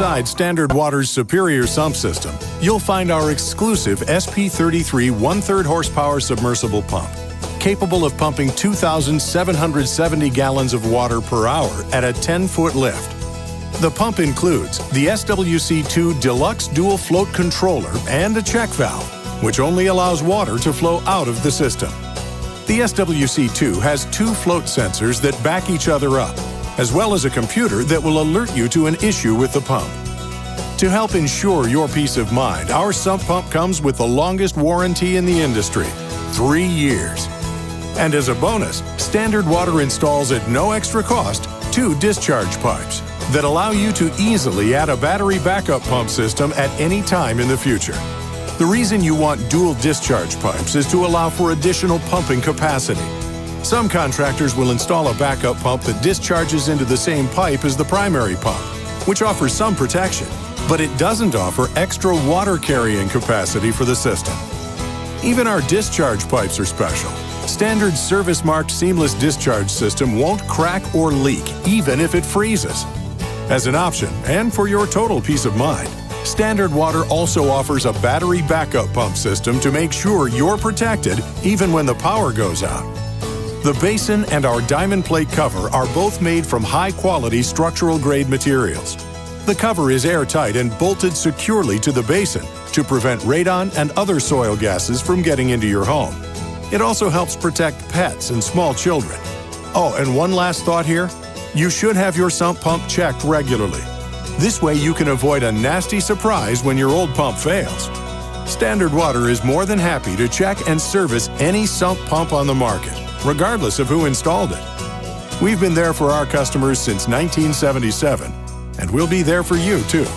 Alongside Standard Water's superior sump system, you'll find our exclusive SP33 1/3 horsepower submersible pump, capable of pumping 2,770 gallons of water per hour at a 10-foot lift. The pump includes the SWC2 Deluxe Dual Float Controller and a check valve, which only allows water to flow out of the system. The SWC2 has 2 float sensors that back each other up, as well as a computer that will alert you to an issue with the pump. To help ensure your peace of mind, our sump pump comes with the longest warranty in the industry, 3 years. And as a bonus, Standard Water installs at no extra cost 2 discharge pipes that allow you to easily add a battery backup pump system at any time in the future. The reason you want dual discharge pipes is to allow for additional pumping capacity. Some contractors will install a backup pump that discharges into the same pipe as the primary pump, which offers some protection, but it doesn't offer extra water carrying capacity for the system. Even our discharge pipes are special. Standard service-marked seamless discharge system won't crack or leak, even if it freezes. As an option, and for your total peace of mind, Standard Water also offers a battery backup pump system to make sure you're protected even when the power goes out. The basin and our diamond plate cover are both made from high-quality structural-grade materials. The cover is airtight and bolted securely to the basin to prevent radon and other soil gases from getting into your home. It also helps protect pets and small children. Oh, and one last thought here. You should have your sump pump checked regularly. This way you can avoid a nasty surprise when your old pump fails. Standard Water is more than happy to check and service any sump pump on the market, regardless of who installed it. We've been there for our customers since 1977, and we'll be there for you too.